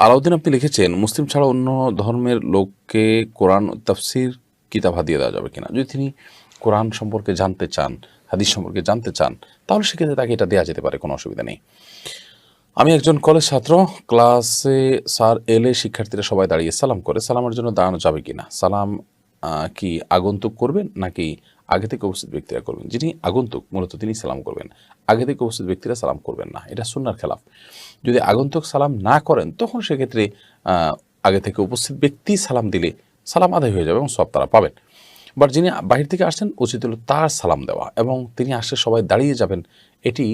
আলাউদ্দিন আপনি লিখেছেন, মুসলিম ছাড়া অন্য ধর্মের লোককে কোরআন তাফসির কিতাব হাদিয়ে দেওয়া যাবে কিনা? যদি তিনি কোরআন সম্পর্কে জানতে চান, হাদিস সম্পর্কে জানতে চান, তাহলে সেক্ষেত্রে তাকে এটা দেওয়া যেতে পারে, কোনো অসুবিধা নেই। আমি একজন কলেজ ছাত্র, ক্লাসে স্যার এলে শিক্ষার্থীরা সবাই দাঁড়িয়ে সালাম করে, সালামের জন্য দাঁড়ানো যাবে কিনা? সালাম কি আগন্তুক করবেন নাকি আগে থেকে উপস্থিত ব্যক্তিরা করবেন? যিনি আগন্তুক মূলত তিনি সালাম করবেন, আগে থেকে উপস্থিত ব্যক্তিরা সালাম করবেন না, এটা সুন্নাহর খেলাফ। যদি আগন্তুক সালাম না করেন তখন সেক্ষেত্রে আগে থেকে উপস্থিত ব্যক্তি সালাম দিলে সালাম আদায় হয়ে যাবে এবং সব তারা পাবেন। বাট যিনি বাহির থেকে আসছেন উচিত হলো তার সালাম দেওয়া, এবং তিনি আসলে সবাই দাঁড়িয়ে যাবেন, এটি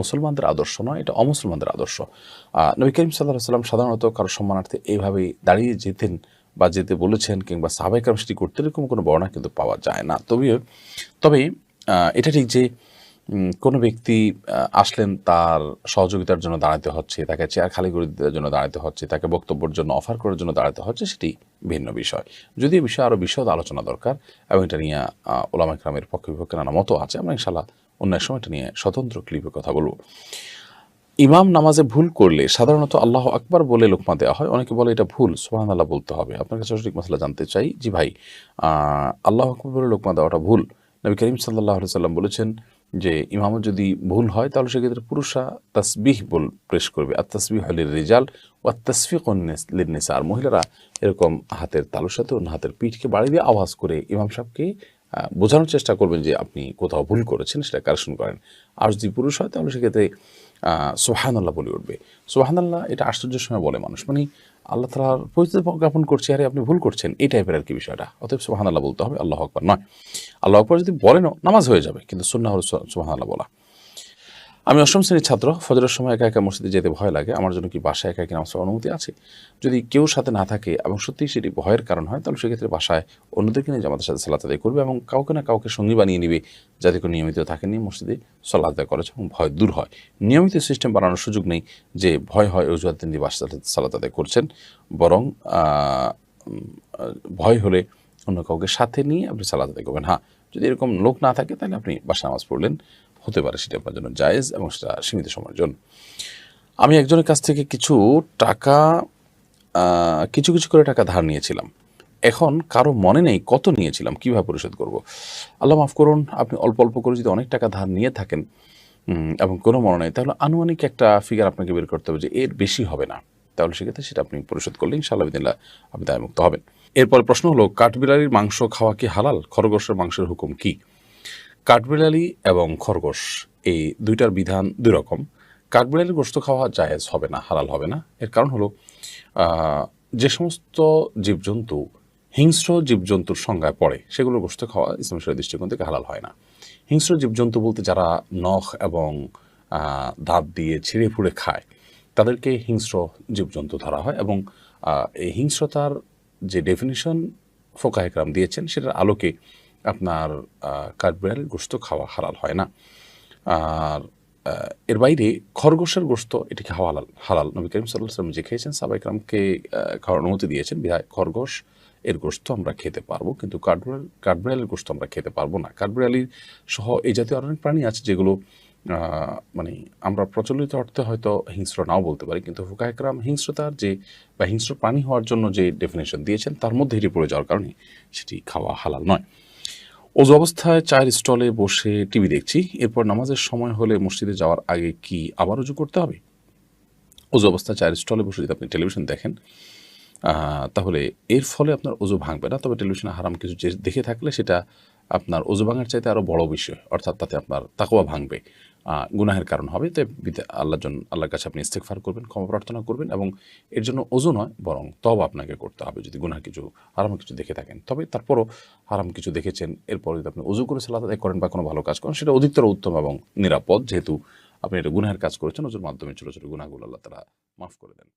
মুসলমানদের আদর্শ নয়, এটা অমুসলমানদের আদর্শ। নবী করিম সাল্লাল্লাহু আলাইহি ওয়াসাল্লাম সাধারণত কারো সম্মানার্থে এইভাবেই দাঁড়িয়ে যেতেন বা যেতে বলেছেন, কিংবা সাহাবায়ে কেরাম সেটি করতে, এরকম কোনো বর্ণনা কিন্তু পাওয়া যায় না। তবে এটা ঠিক যে কোনো ব্যক্তি আসলেন, তার সহযোগিতার জন্য দাঁড়াতে হচ্ছে, তাকে চেয়ার খালি করে দেওয়ার জন্য দাঁড়াতে হচ্ছে, তাকে বক্তব্যের জন্য অফার করার জন্য দাঁড়াতে হচ্ছে, সেটি ভিন্ন বিষয়। যদি এই বিষয়ে আরও বিশদ আলোচনা দরকার এবং এটা নিয়ে উলামায়ে কেরামের পক্ষে বিপক্ষে নানা মতও আছে, আমরা ইনশাআল্লাহ অন্য এক সময় এটা নিয়ে স্বতন্ত্র ক্লিপে কথা বলব। ইমাম নামাজে ভুল করলে সাধারণত আল্লাহু আকবার বলে লোকমা দেওয়া হয়, অনেকে বলে এটা ভুল, সুবহানাল্লাহ বলতে হবে। আপনার কাছে সঠিক মাসলা জানতে চাই। জি ভাই, আল্লাহু আকবার বলে লোকমা দেওয়াটা ভুল। নবী করিম সাল্লাল্লাহু আলাইহি সাল্লাম বলেছেন যে ইমামও যদি ভুল হয় তাহলে সেক্ষেত্রে পুরুষরা তাসবিহ পেশ করবে। আর তাসবিহ লির-রিজাল ওয়া তাসফিকু লিন-নিসা, আর মহিলারা এরকম হাতের তালুর সাথে অন্য হাতের পিঠকে বাড়িয়ে দিয়ে আওয়াজ করে ইমাম সাহেবকে বোঝানোর চেষ্টা করবেন যে আপনি কোথাও ভুল করেছেন, সেটা কারেকশন করেন। আর যদি পুরুষ হয় তাহলে সেক্ষেত্রে সুবহানাল্লাহ বলে উঠবে। সুবহানাল্লাহ এটা আশ্চর্যের সময় বলে মানুষ, মানে আল্লাহ তাআলার পরিচিতি জ্ঞাপন করছে, আরে আপনি ভুল করছেন, এই টাইপের আর কি বিষয়টা। অতএব সুবহানাল্লাহ বলতে হবে, আল্লাহু আকবার নয়। আল্লাহু আকবার যদি বলেনও নামাজ হয়ে যাবে, কিন্তু সুন্নাহ হলো সুবহানাল্লাহ বলা। আমি অষ্টম শ্রেণীর ছাত্র, ফজরের সময় একা একা মসজিদে যেতে ভয় লাগে, আমার জন্য কি বাসায় একা একা নামাজ পড়ার অনুমতি আছে? যদি কেউ সাথে না থাকে এবং সত্যিই সেটি ভয়ের কারণ হয়, তাহলে সেক্ষেত্রে বাসায় অন্যদেরকে নিয়ে জামাতের সাথে সালাত আদায় করবে এবং কাউকে না কাউকে সঙ্গী বানিয়ে নিবে, যাতে করে নিয়মিত থাকেননি মসজিদে সালাত আদায় করা এবং ভয় দূর হয়। নিয়মিত সিস্টেম বানানোর সুযোগ নেই যে ভয় হয় অজুহাত দিয়ে বাসার সালাত আদায় করছেন, বরং ভয় হলে অন্য কাউকে সাথে নিয়ে আপনি সালাত আদায় করবেন। হ্যাঁ, যদি এরকম লোক না থাকে তাহলে আপনি বাসায় নামাজ পড়লেন, হতে পারে সেটা আপনার জন্য জায়েজ এবং সেটা সীমিত সময়ের জন্য। আমি একজনের কাছ থেকে কিছু টাকা কিছু করে টাকা ধার নিয়েছিলাম। এখন কারো মনে নেই কত নিয়েছিলাম, কিভাবে পরিশোধ করব? আল্লাহ মাফ করুন, আপনি অল্প অল্প করে যদি অনেক টাকা ধার নিয়ে থাকেন এবং কোনো মনে নেই, তাহলে আনুমানিক একটা ফিগার আপনাকে বের করতে হবে যে এর বেশি হবে না। তাহলে সেক্ষেত্রে সেটা আপনি পরিশোধ করলে ইনশাআল্লাহ বিদিনিল্লাহ আপনি দায়মুক্ত হবেন। এরপর প্রশ্ন হলো, কাঠবিড়ালির মাংস খাওয়া কি হালাল? খরগোশের মাংসের হুকুম কি? কাঠবিড়ালি এবং খরগোশ এই দুইটার বিধান দুই রকম। কাঠবিড়ালির গোশত খাওয়া জায়েজ হবে না, হালাল হবে না। এর কারণ হলো যে সমস্ত জীবজন্তু হিংস্র জীবজন্তুর সংজ্ঞায় পড়ে সেগুলোর গোশত খাওয়া ইসলাম শরীয়তের দৃষ্টিকোণ থেকে হালাল হয় না। হিংস্র জীবজন্তু বলতে যারা নখ এবং দাঁত দিয়ে ছিঁড়ে ফুঁড়ে খায় তাদেরকে হিংস্র জীবজন্তু ধরা হয়, এবং এই হিংস্রতার যে ডেফিনিশন ফোকাহে কেরাম দিয়েছেন সেটার আলোকে আপনার কাঠবিড়ালির গোশত খাওয়া হালাল হয় না। আর এর বাইরে খরগোশের গোশত এটিকে খাওয়া হালাল। নবী করিম সাল্লাল্লাহু আলাইহি ওয়াসাল্লাম যে খেয়েছেন, সাহাবায়ে কেরামকে খাওয়ার অনুমতি দিয়েছেন, বিধায় খরগোশ এর গোশত আমরা খেতে পারবো, কিন্তু কাঠবিড়ালির গোশত আমরা খেতে পারবো না। কাঠবিড়ালির সহ এই জাতীয় অনেক প্রাণী আছে যেগুলো মানে আমরা প্রচলিত অর্থে হয়তো হিংস্র নাও বলতে পারি, কিন্তু ফুকাহে কেরাম হিংস্রতার যে বা হিংস্র প্রাণী হওয়ার জন্য যে ডেফিনেশন দিয়েছেন তার মধ্যে এটি পড়ে যাওয়ার কারণে সেটি খাওয়া হালাল নয়। ওযু অবস্থায় চায়ের স্টলে বসে টিভি দেখছি, এরপর নামাজের সময় হলে মসজিদে যাওয়ার আগে কি আবার ওযু করতে হবে? ওযু অবস্থায় চায়ের স্টলে বসে যদি আপনি টেলিভিশন দেখেন তাহলে এর ফলে আপনার ওযু ভাঙবে না। তবে টেলিভিশনে হারাম কিছু দেখে থাকলে সেটা আপনার ওযু ভাঙার চাইতে আরও বড় বিষয়, অর্থাৎ তাতে আপনার তাকওয়া ভাঙবে, গুনাহের কারণ হবে। তাই আল্লাহর কাছে আপনি ইস্তেগফার করবেন, ক্ষমা প্রার্থনা করবেন, এবং এর জন্য ওযু নয় বরং তওবা আপনাকে করতে হবে যদি গুনাহ কিছু হারাম কিছু দেখে থাকেন। তবে তারপরও হারাম কিছু দেখেছেন, এরপরে যদি আপনি ওযু করে সালাত আদায় করেন বা কোনো ভালো কাজ করেন, সেটা অধিকতর উত্তম এবং নিরাপদ, যেহেতু আপনি এটা গুনাহের কাজ করেছেন। ওযুর মাধ্যমে ছোট ছোট গুনাহগুলো আল্লাহ তাআলা মাফ করে দেন।